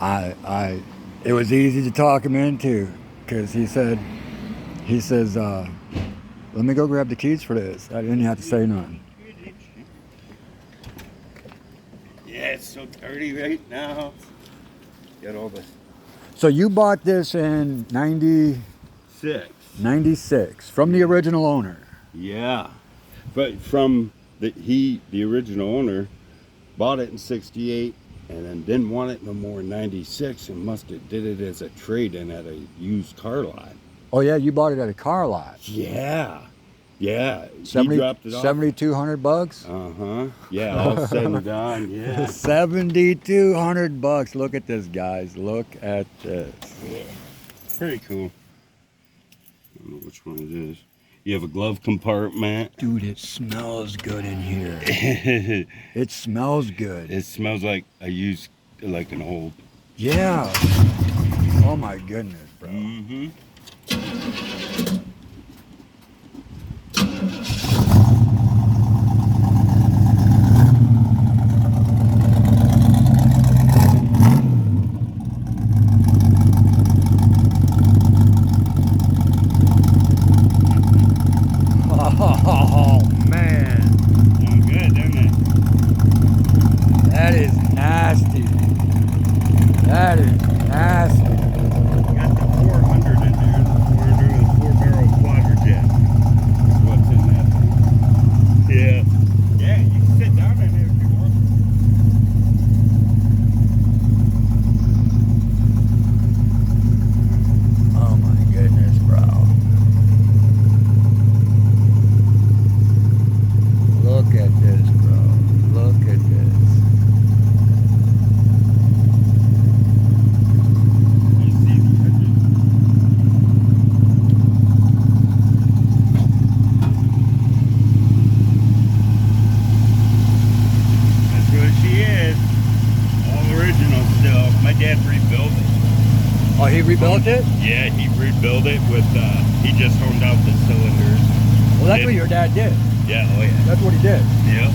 It was easy to talk him into, because he says, let me go grab the keys for this. I didn't have to say nothing. Yeah, it's so dirty right now. Got all the So you bought this in 96 from the original owner. Yeah, but from the original owner bought it in '68 and then didn't want it no more in '96 and must have did it as a trade-in at a used car lot. Oh yeah, you bought it at a car lot. Yeah, yeah. 70, he dropped it off. $7,200. Yeah, all said and done. Yeah. $7,200. Look at this, guys. Look at this. Yeah. Pretty cool. I don't know which one it is. You have a glove compartment. Dude, it smells good in here. It It smells good. smells like like an old. Yeah. Oh my goodness, bro. Mm-hmm. Oh man, Sound good, doesn't it? that is nasty. That is nasty. Got the 400 in there. The 400 with 4-barrel quadrijet. Is what's in that thing. Yeah. Yeah, you can sit down in there if you want. Oh my goodness, bro. Look at this, bro. Look at this. You see the edges. That's what she is. All original still. My dad rebuilt it. Oh, he rebuilt it? Yeah, he rebuilt it with, he just honed out the cylinders. Well, that's what your dad did. Yeah, oh yeah. That's what he did. Yep.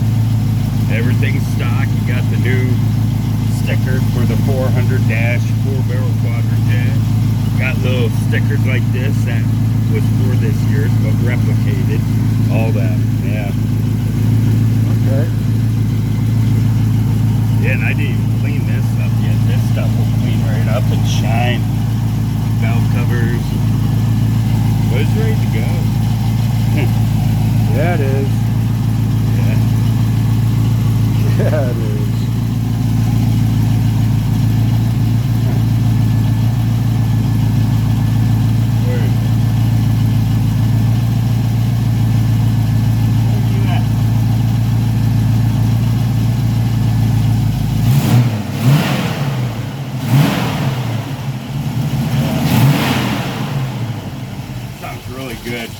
Everything's stock. You got the new stickers for the 400 dash 4-barrel quadrijet. Got little stickers like this that was for this year's but replicated. All that. Yeah. Okay. Yeah, and I didn't even clean this stuff yet. This stuff will clean right up and shine. Valve covers. But it's ready to go. Yeah, it is. Yeah. Yeah, it is. Where is it? Where you at? Sounds really good.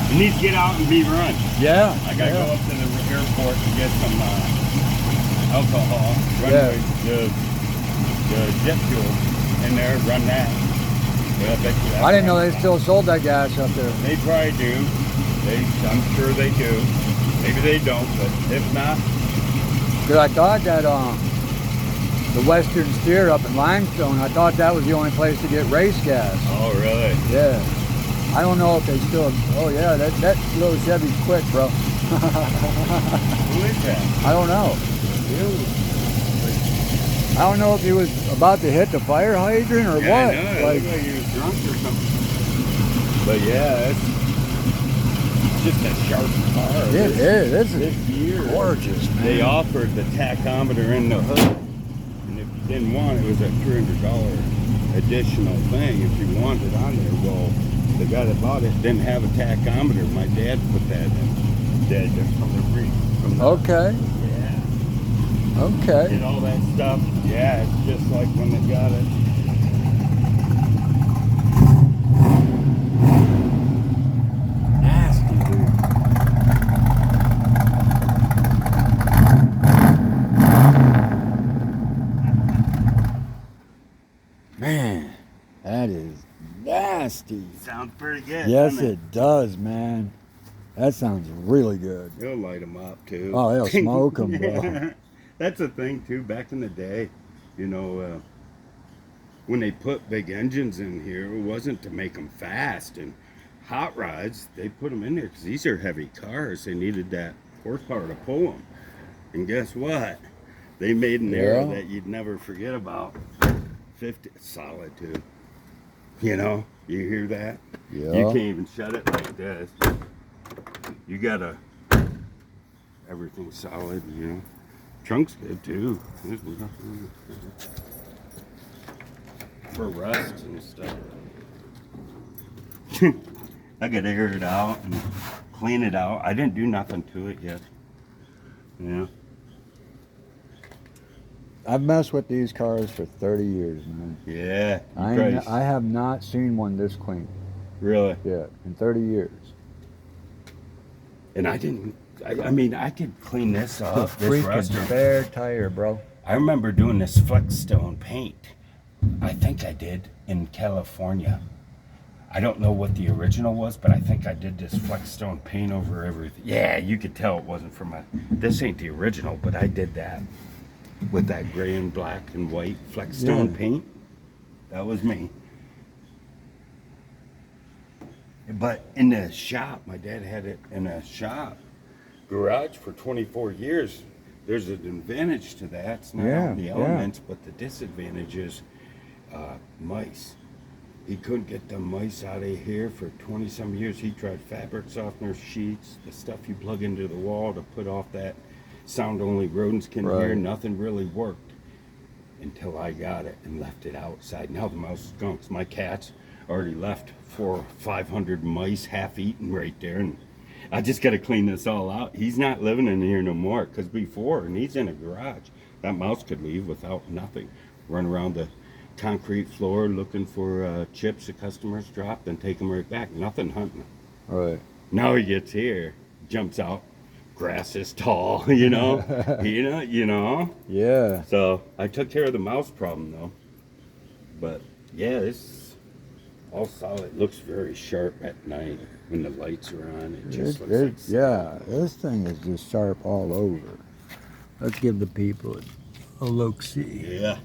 It needs to get out and be run. Yeah. I gotta go up to the airport and get some alcohol, Yeah. the jet fuel in there, run that. Yeah, I bet you that I didn't know they still sold that gas up there. They probably do. I'm sure they do. Maybe they don't, but if not, Because I thought that the Western Steer up in Limestone, I thought that was the only place to get race gas. oh really? Yeah. I don't know if they still. Oh yeah, that little Chevy's quick, bro. Who is that? I don't know. I don't know if he was about to hit the fire hydrant or Yeah, what. I know. It Like, looked like he was drunk or something. But yeah, it's just a sharp car. it is. This This is year, gorgeous, man. they offered the tachometer in the hood, and if you didn't want it, it was a $300 additional thing if you wanted it on there. Well, the guy that bought it didn't have a tachometer. My dad put that in. Dad, just from the Okay. yeah, Okay. did all that stuff. Yeah, it's just like when they got it. Nasty, dude. Man, that is nasty. Sounds pretty good. Yes, doesn't it does, man. That sounds really good. It'll light them up too. Oh, it'll smoke them, bro. That's a thing too. Back in the day, you know, when they put big engines in here, it wasn't to make them fast. And hot rods, they put them in there because these are heavy cars. They needed that horsepower to pull them. And guess what? They made an error that you'd never forget about. 50 solid too. You know, you hear that? Yeah. You can't even shut it like this. You gotta, everything's solid, you know. Trunk's good too. There's nothing for rust and stuff. I gotta air it out and clean it out. I didn't do nothing to it yet. Yeah. I've messed with these cars for 30 years, man. Yeah. I have not seen one this clean. Really? Yeah, in 30 years. And I didn't. I mean, I could clean this up. This Freaking rust. spare tire, bro. I remember doing this Flexstone paint. I think I did in California. I don't know what the original was, but I think I did this Flexstone paint over everything. Yeah, you could tell it wasn't from a. This ain't the original, but I did that with that gray and black and white Flexstone paint. That was me. But in the shop, my dad had it in a shop garage for 24 years. There's an advantage to that. It's not all the elements, but the disadvantage is mice. He couldn't get the mice out of here for 20-some years. He tried fabric softener sheets, the stuff you plug into the wall to put off that sound only rodents can hear. Nothing really worked until I got it and left it outside. Now the mouse is gone 'cause my cats already left 400 or 500 mice half-eaten right there, and I just got to clean this all out. He's not living in here no more, because before, and he's in a garage, that mouse could leave without nothing. Run around the concrete floor looking for chips the customers dropped and take them right back. Nothing hunting. Right. Now he gets here, jumps out, grass is tall, you know, you know. Yeah. So I took care of the mouse problem though. But yeah, this all solid. Looks very sharp at night when the lights are on. It just looks like yeah, this thing is just sharp all over. Let's give the people a look-see. Yeah.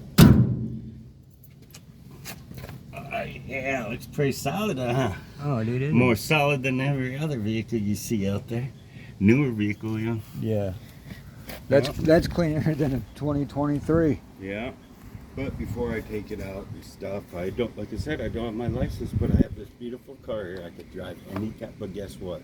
Yeah, looks pretty solid, huh? Oh, dude, it More solid than every other vehicle you see out there. Newer vehicle, you know. Yeah. That's cleaner than a 2023. Yeah. But before I take it out and stuff, I don't, like I said, I don't have my license, but I have this beautiful car here. I could drive any car, but guess what?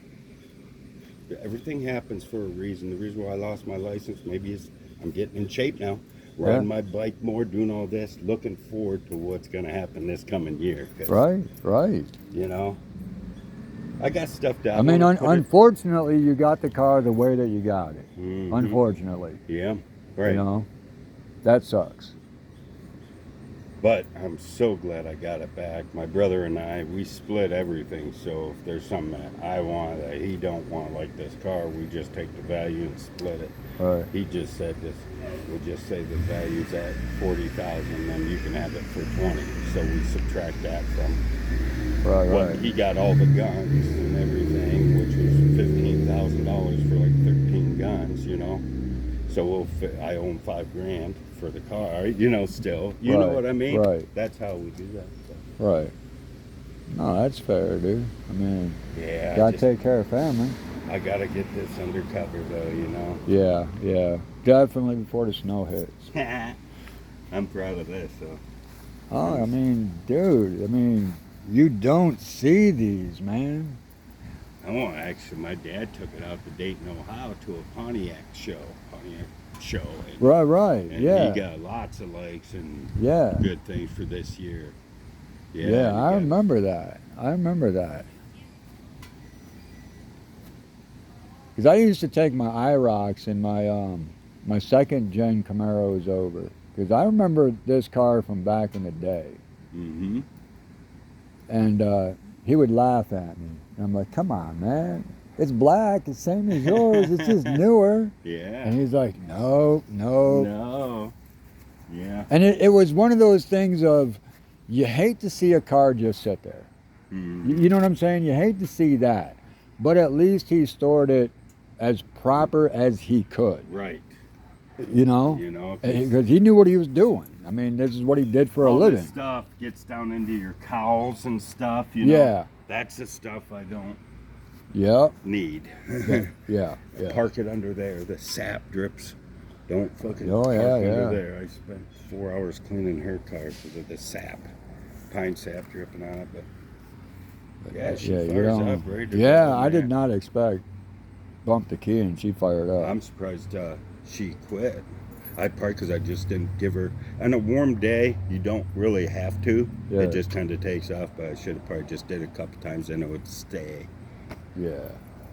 Everything happens for a reason. The reason why I lost my license maybe is I'm getting in shape now. Riding my bike more, doing all this, looking forward to what's going to happen this coming year. Right. You know, I got stuff down. I mean, unfortunately, you got the car the way that you got it. Mm-hmm. Unfortunately. Yeah, right. You know, that sucks. But I'm so glad I got it back. My brother and I, we split everything. So if there's something that I want that he don't want, like this car, we just take the value and split it. Right. He just said this. We'll just say the value's at 40,000, and you can have it for 20. So we subtract that from what he got, all the guns and everything, which was $15,000 for like 13 guns, you know. So I own $5,000 for the car, you know. Still, you know what I mean. Right. That's how we do that. So. Right. No, that's fair, dude. I mean, yeah, gotta take care of family. I gotta get this undercover though, you know. Yeah. Definitely before the snow hits. I'm proud of this. So. Oh, I mean, dude. I mean, you don't see these, man. Oh, actually, my dad took it out to Dayton, Ohio, to a Pontiac show. And, Right. And yeah. he got lots of likes and good things for this year. Yeah, I remember that. Because I used to take my IROCs and my second gen Camaros over. Because I remember this car from back in the day. Mm-hmm. And he would laugh at me. And I'm like, come on, man. It's black. It's same as yours. It's just newer. Yeah. And he's like, no. Yeah. And it was one of those things of, you hate to see a car just sit there. Mm-hmm. You know what I'm saying? You hate to see that. But at least he stored it as proper as he could. Right. You know, You know, because he knew what he was doing. I mean, this is what he did for a all living. this stuff gets down into your cowls and stuff. You know, Yeah. that's the stuff I don't Yep. need. Yeah. Park it under there. The sap drips. Don't fucking Oh, park yeah, under yeah. there. I spent 4 hours cleaning her car because of the sap, pine sap dripping on it. But yeah, she you fires know. up, ready to Yeah, go, I did man. not expect. Bumped the key and she fired up. I'm surprised she quit. I probably because I just didn't give her. On a warm day, you don't really have to. Yeah. It just kind of takes off. But I should have probably just did it a couple times, and it would stay. Yeah,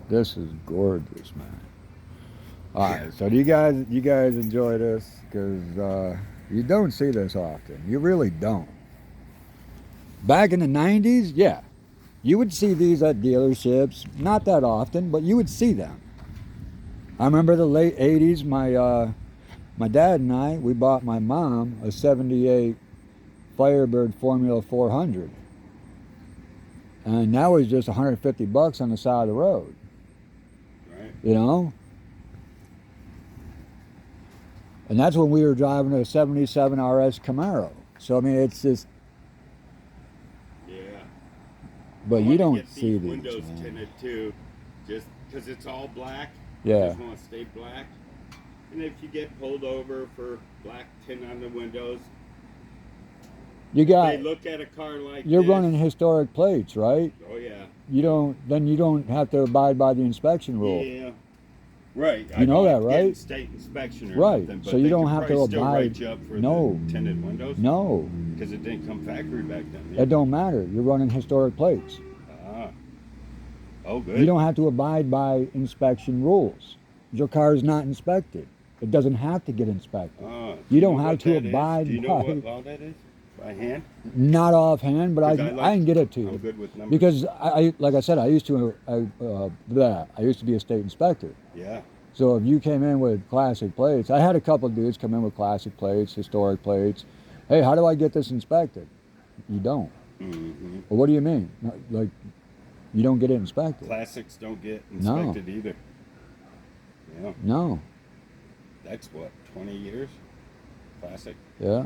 this is gorgeous, man. All right, so do you guys enjoy this? Because you don't see this often. You really don't. Back in the '90s, yeah, you would see these at dealerships. Not that often, but you would see them. I remember the late '80s. My dad and I, we bought my mom a '78 Firebird Formula 400, and that was just $150 on the side of the road. Right. You know. And that's when we were driving a '77 RS Camaro. So I mean, it's just. Yeah. But I you wanna don't get see these, windows man. tinted too, just because it's all black. Yeah. Just want to stay black. And if you get pulled over for black tint on the windows, You got. they look at a car like You're this. running historic plates, right? Oh yeah. You don't. Then you don't have to abide by the inspection rule. Yeah. Right. You know that, don't get right? State inspection or Right. nothing, but So you they don't could have to probably still abide- write you up for No. the tinted windows. No, Because it didn't come factory back then. it don't matter. You're running historic plates. Ah. Oh, good. You don't have to abide by inspection rules. Your car is not inspected. It doesn't have to get inspected. Ah, You do don't know have what to that is? abide Do you know by- what law that is? By hand? Not offhand, but I 'Cause I can get it to I'm you. good with numbers. Because I like I said, I used to I used to be a state inspector. Yeah. So if you came in with classic plates, I had a couple of dudes come in with classic plates, historic plates. Hey, how do I get this inspected? You don't. Mm-hmm. Well, what do you mean? Like, you don't get it inspected? Classics don't get No. inspected either. Yeah. No. That's what, 20 years? Classic. Yeah.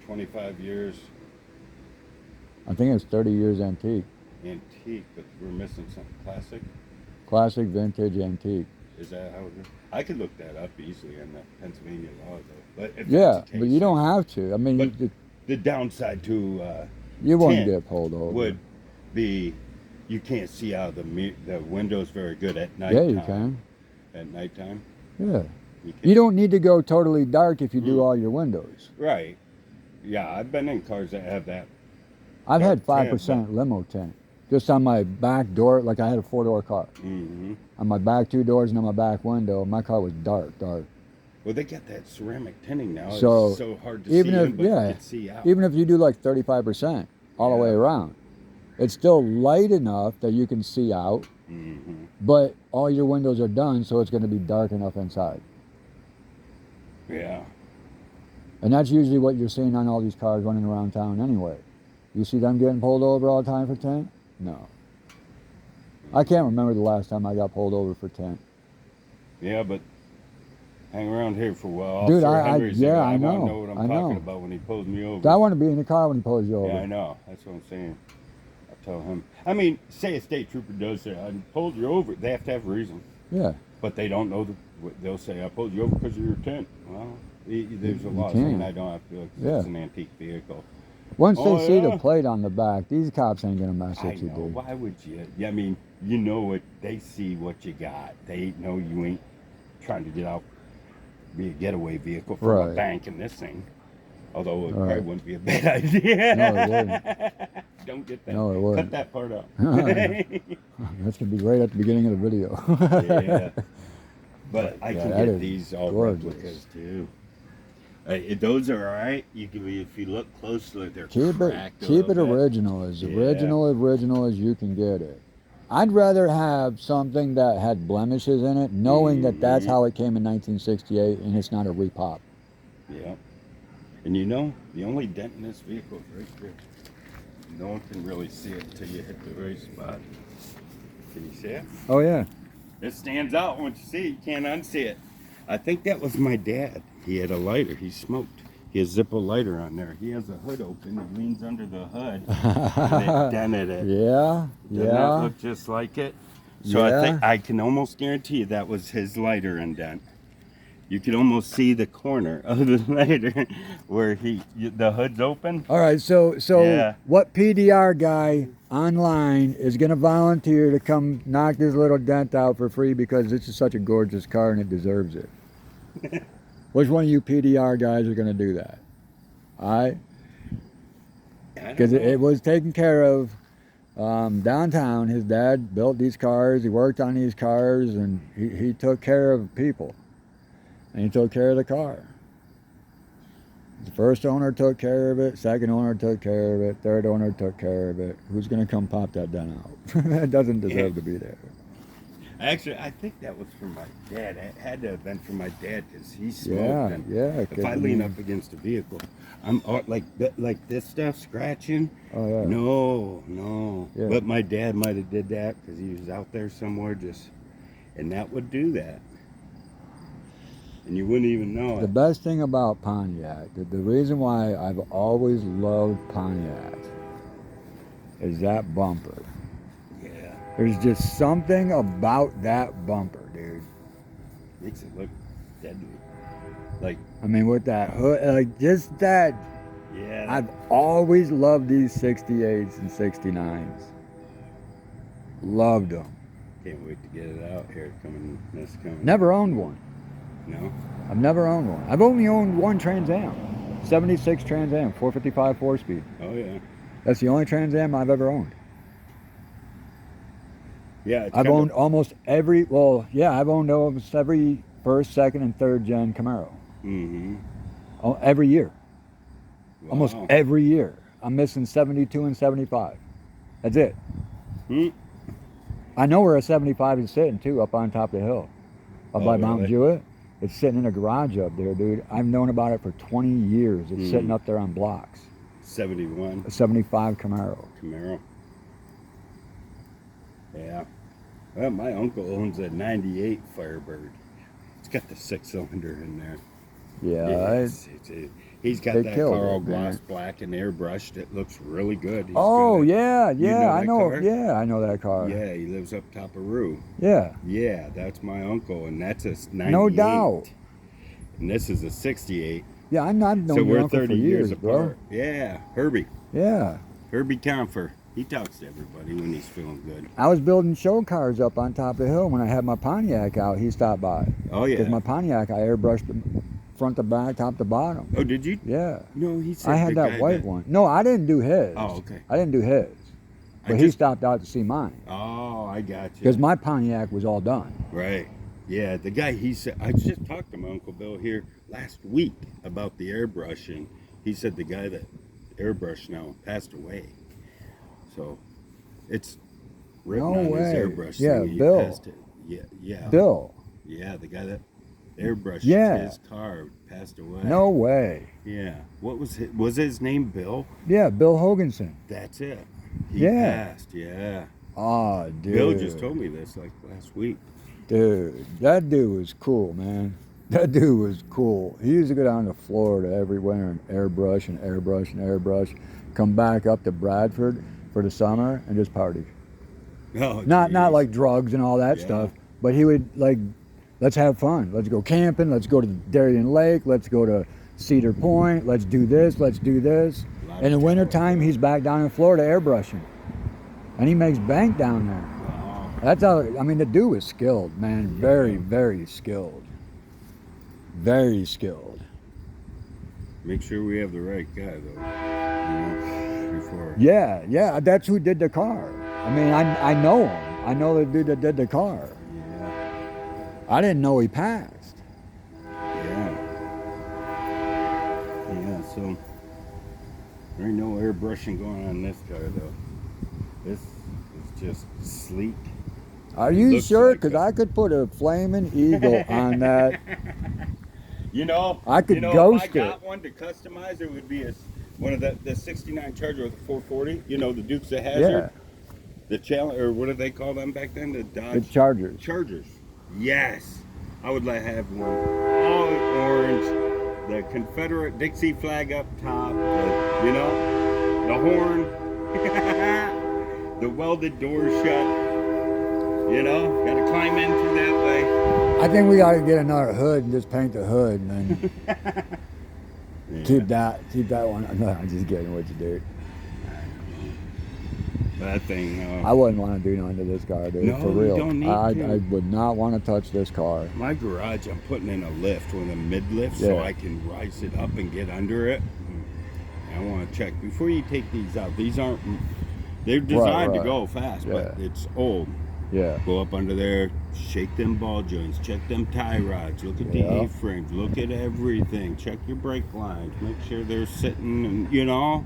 25 years I think it's 30 years antique. antique, but we're missing something. Classic? Classic, vintage, antique. Is that how it is? I could look that up easily in the Pennsylvania law, though. But if Yeah, that's the but case, you don't have to. I mean, But the downside to you wouldn't tint get pulled over. would be you can't see out of the windows very good at night. Yeah, you can. At nighttime, Yeah. you can. You don't need to go totally dark if you do all your windows. Right. Yeah, I've been in cars that have that. I've had Dark 5% tint, limo tint. Just on my back door, like I had a 4-door car. Mm-hmm. On my back 2 doors and on my back window, my car was dark. Well, they got that ceramic tinting now. So, It's so hard to even see if- in, but yeah, you can see out. Even if you do like 35% all the way Yeah. around, it's still light enough that you can see out, Mm-hmm. but all your windows are done, so it's going to be dark enough inside. Yeah. And that's usually what you're seeing on all these cars running around town anyway. You see them getting pulled over all the time for tint? No. I can't remember the last time I got pulled over for tint. Yeah, but hang around here for a while. Dude, Officer I Henry's yeah, the guy. I I want know. to know what I'm I know. talking about when he pulls me over. I want to be in the car when he pulls you over. Yeah, I know. That's what I'm saying. I tell him. I mean, say a state trooper does say, I pulled you over. They have to have a reason. Yeah. But they don't know. They'll say, I pulled you over because of your tent. Well, there's a You law can't. saying I don't have to. Yeah. It's an antique vehicle. Once Oh, they see yeah? the plate on the back, these cops ain't going to mess I with you, know. dude. Why would you? Yeah, I mean, you know what? They see what you got. They know you ain't trying to get out, be a getaway vehicle from a Right. bank in this thing. Although it Right. probably wouldn't be a bad idea. No, it wouldn't. Don't get that. No, it wouldn't. Cut that part out. That's going to be right at the beginning of the video. Yeah. But I Yeah, can that get is these all gorgeous. replicas too. Those are alright. You can, if you look closely, they're Keep cracked it, a keep it little bit. original, as Yeah. original as you can get it. I'd rather have something that had blemishes in it, knowing that that's Mhm. how it came in 1968, and it's not a repop. Yeah. And you know, the only dent in this vehicle is right here. No one can really see it until you hit the right spot. Can you see it? Oh yeah, It stands out once you see it. You can't unsee it. I think that was my dad. He had a lighter. He smoked. He has Zippo lighter on there. He has the hood open. He leans under the hood. And it dented it. Yeah, Doesn't that look just like it? So I think I can almost guarantee you that was his lighter indent. You can almost see the corner of the lighter where the hood's open. All right, so Yeah. what PDR guy online is going to volunteer to come knock this little dent out for free because this is such a gorgeous car and it deserves it? Which one of you PDR guys are going to do that? All right? Because it was taken care of downtown. His dad built these cars. He worked on these cars, and he took care of people. And he took care of the car. The first owner took care of it. Second owner took care of it. Third owner took care of it. Who's going to come pop that dent out? That doesn't deserve to be there. Actually, I think that was from my dad. It had to have been from my dad because he smoked. Yeah, and yeah. If I lean up against a vehicle, I'm like this stuff scratching. Oh yeah. No. Yeah. But my dad might have did that because he was out there somewhere and that would do that, and you wouldn't even know The it. best thing about Pontiac, the reason why I've always loved Pontiac, is that bumper. Yeah, There's just something about that bumper, dude. makes it look deadly. Like, I mean, with that hood, like just that. yeah, I've always loved these 68s and 69s. Loved them. can't wait to get it out here coming. Never owned one. No. I've never owned one. I've only owned one Trans Am. 76 Trans Am, 455 4-speed. Oh yeah. That's the only Trans Am I've ever owned. Yeah. It's I've kinda- owned almost every, I've owned almost every first, second, and third gen Camaro. Mm-hmm. Oh, every year. Wow. Almost every year. I'm missing 72 and 75. That's it. Hmm. I know where a 75 is sitting too, up on top of the hill. Up Oh, by Mount really? Jewett. It's sitting in a garage up there, dude. I've known about it for 20 years. It's sitting up there on blocks. 71 A 75 Camaro. Camaro. Yeah. Well, my uncle owns a 98 Firebird. It's got the 6-cylinder in there. Yeah. He's got they that killed car all it, man. gloss black and airbrushed. It looks really good. He's Oh, got yeah, You know I that know. car? Yeah, I know that car. Yeah, he lives up top of Rue. Yeah. Yeah, that's my uncle, and that's a 98. No doubt. And this is a 68. Yeah, I've known So your we're uncle 30 for years bro. apart. Yeah, Herbie. Yeah. Herbie Confer. He talks to everybody when he's feeling good. I was building show cars up on top of the hill. When I had my Pontiac out, he stopped by. Oh, yeah. Because my Pontiac, I airbrushed the front to back, top to bottom. Oh, did you? Yeah. No, he said I had the that guy white one. No, I didn't do his. Oh, okay. I didn't do his. I But he just- stopped out to see mine. Oh, I got you. Because my Pontiac was all done. Right. Yeah, the guy, he said, I just talked to my Uncle Bill here last week about the airbrushing. He said the guy that airbrushed now passed away. So it's written No on way. his airbrush Yeah, thing. He Bill. passed it. Yeah. Bill. Yeah, the guy that airbrushed Yeah. his car passed away. No way. Yeah. What was his name Bill? Yeah, Bill Hoganson. That's it. He Yeah. passed, yeah. Oh, dude. Bill just told me this like last week. Dude, that dude was cool, man. That dude was cool. He used to go down to Florida every winter and airbrush and airbrush and airbrush. Come back up to Bradford for the summer and just party. Oh, Not geez. like drugs and all that Yeah. stuff, but he would like, let's have fun. Let's go camping. Let's go to Darien Lake. Let's go to Cedar Point. Let's do this. Let's do this. Lot In the of wintertime, he's back down in Florida airbrushing. And he makes bank down there. Wow. That's how, I mean, the dude was skilled, man. Very, very skilled. Very skilled. Make sure we have the right guy, though. Before. Yeah, that's who did the car. I mean, I know him. I know the dude that did the car. Yeah. I didn't know he passed. Yeah. Yeah, so there ain't no airbrushing going on in this car, though. This is just sleek. Are you Looks sure? like Because a- I could put a flaming eagle on that. You know, I could if I ghost got it. one to customize, it would be one of the 69 Charger with a 440. You know, the Dukes of Hazzard. The Challenger, or what did they call them back then? The Dodge The Chargers. Chargers. Yes, I would like to have one. All orange, the Confederate Dixie flag up top. You know, the horn, the welded door shut. You know, got to climb in through that way. I think we got to get another hood and just paint the hood and then Yeah. keep that one. No, I'm just kidding with you, dude. That thing. I wouldn't want to do nothing to this car, dude. No, for you real. don't need I to. would not want to touch this car. My garage, I'm putting in a lift, one of the mid lifts, so Yeah. I can rise it up and get under it. I want to check before you take these out. These aren't. They're designed to right. go fast, but Yeah. it's old. Yeah. Go up under there, shake them ball joints, check them tie rods, look at the Yeah. A-frames, look at everything, check your brake lines, make sure they're sitting, and you know.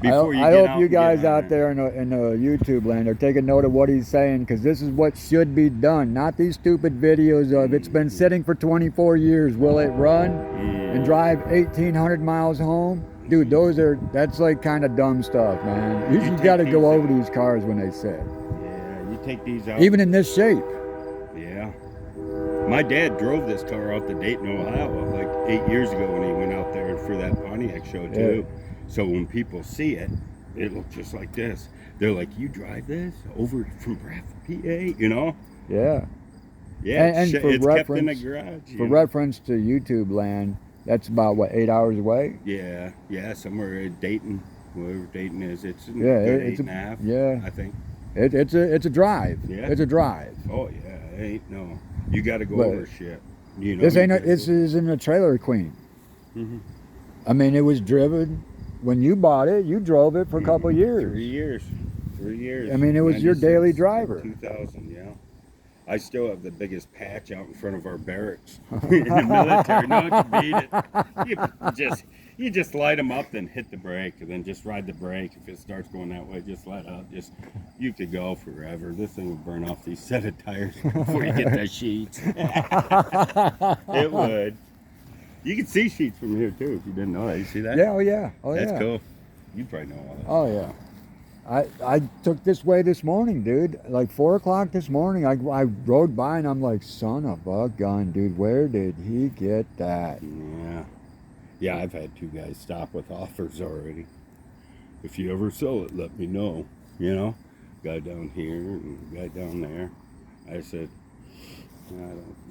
I Before you hope get you out and guys get on out there in the YouTube land are taking note of what he's saying, because this is what should be done, not these stupid videos of it's been sitting for 24 years. Will it run and drive 1,800 miles home? Dude, that's like kind of dumb stuff, man. You take got to these go out. over these cars when they sit, Yeah, you take these out. even in this shape. Yeah. My dad drove this car out to Dayton, Ohio, like 8 years ago when he went out there for that Pontiac show too. Yeah. So when people see it, it looks just like this. They're like, "You drive this over from Bradford, PA?" You know? Yeah. Yeah. And for it's kept in the reference- garage. For you know? reference to YouTube land, that's about what, 8 hours away? Yeah, somewhere in Dayton, wherever Dayton is. It's in Yeah, good it's 8.5. yeah. I think. It's a drive. Yeah. It's a drive. Oh yeah, it ain't no. You got to go But over shit. You know. This you ain't gotta this go- isn't a trailer queen. Mhm. I mean, it was driven when you bought it. You drove it for a couple years. 3 years. 3 years. I mean, it was your 96 daily to driver. 2000, yeah. I still have the biggest patch out in front of our barracks in the military. No, to beat it. You just light them up, then hit the brake, and then just ride the brake. If it starts going that way, just let up. You could go forever. This thing would burn off these set of tires before you get the sheets. It would. You can see sheets from here too. If you didn't know that, you see that? Yeah. Oh yeah. Oh That's yeah. cool. You probably know all that. Oh yeah. I took this way this morning, dude. Like 4 o'clock this morning. I rode by and I'm like, son of a gun, dude. Where did he get that? Yeah. Yeah, I've had 2 guys stop with offers already. If you ever sell it, let me know. You know? Guy down here and guy down there. I said,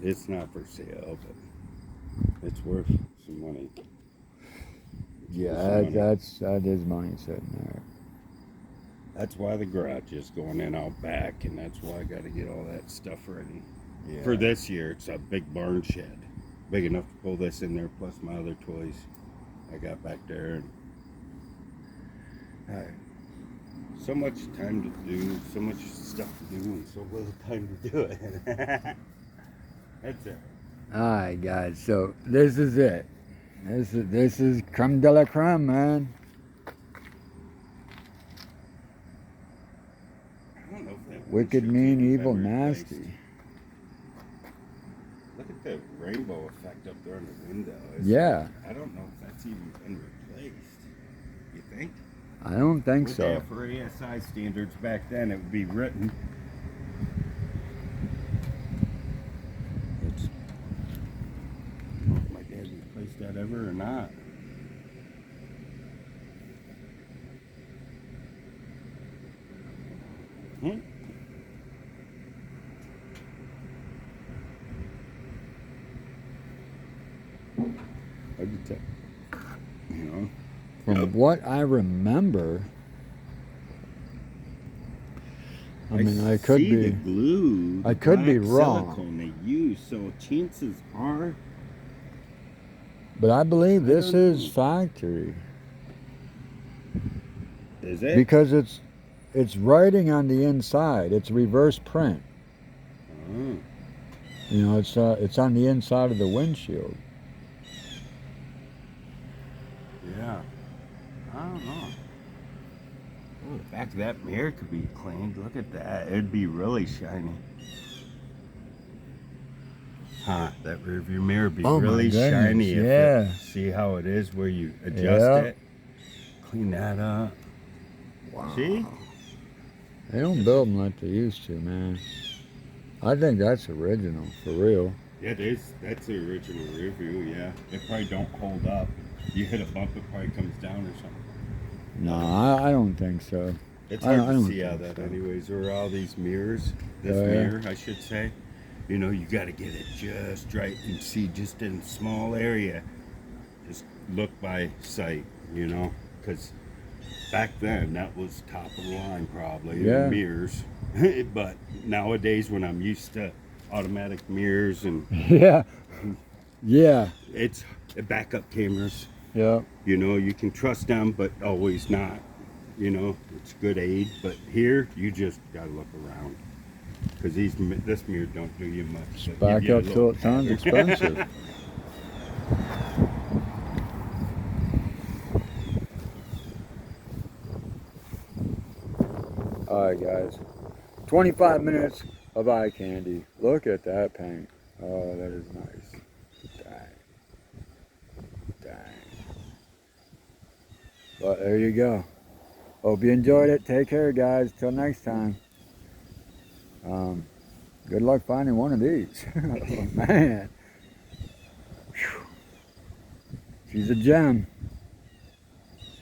it's not for sale, but it's worth some money. Yeah, Some money. that is money sitting there. That's why the garage is going in out back, and that's why I got to get all that stuff ready. Yeah. For this year, it's a big barn shed. Big enough to pull this in there, plus my other toys I got back there. And so much time to do, so much stuff to do, and so little time to do it. That's it. All right, guys. So this is it. This is creme de la creme, man. I don't know if that Wicked, windshield's mean, even evil, been replaced. nasty. Look at the rainbow effect up there on the window. Yeah. I don't know if that's even been replaced. You think? I don't think Would so. they have for ASI standards back then, it would be written. It's, I don't know if my dad replaced that ever or not. Hmm? Hard to tell. You know? from what I remember, I mean, I could see be. the glue. I could be black wrong. Silicone they use, so chances are. But I believe this don't is know. factory Is it? because it's writing on the inside. It's reverse print. Oh. You know, it's on the inside of the windshield. Yeah. I don't know. Oh, the back of that mirror could be cleaned. Look at that. It'd be really shiny. Huh, that rear view mirror would be Oh my really goodness, shiny. If yeah. see how it is where you adjust Yeah. it? Clean that up. Wow. See? They don't build them like they used to, man. I think that's original, for real. Yeah, that's the original rear view, yeah. It probably don't hold up. You hit a bump, it probably comes down or something. No, I don't think so. It's I hard to don't see out of think that so. anyways. There are all these mirrors. This Oh, yeah. mirror, I should say. You know, you got to get it just right and see just in a small area. Just look by sight, you know, because back then that was top of the line probably, Yeah. the mirrors. But nowadays when I'm used to automatic mirrors and Yeah. Yeah. it's backup cameras, Yep. you know, you can trust them, but always not. You know, it's good aid, but here you just got to look around. Because this mirror don't do you much. But Back give you a up till little it sounds pattern. expensive. Alright guys. 25 minutes of eye candy. Look at that paint. Oh, that is nice. Dang. Dang. But there you go. Hope you enjoyed it. Take care guys. Till next time. Good luck finding one of these. Oh, man. Whew. She's a gem.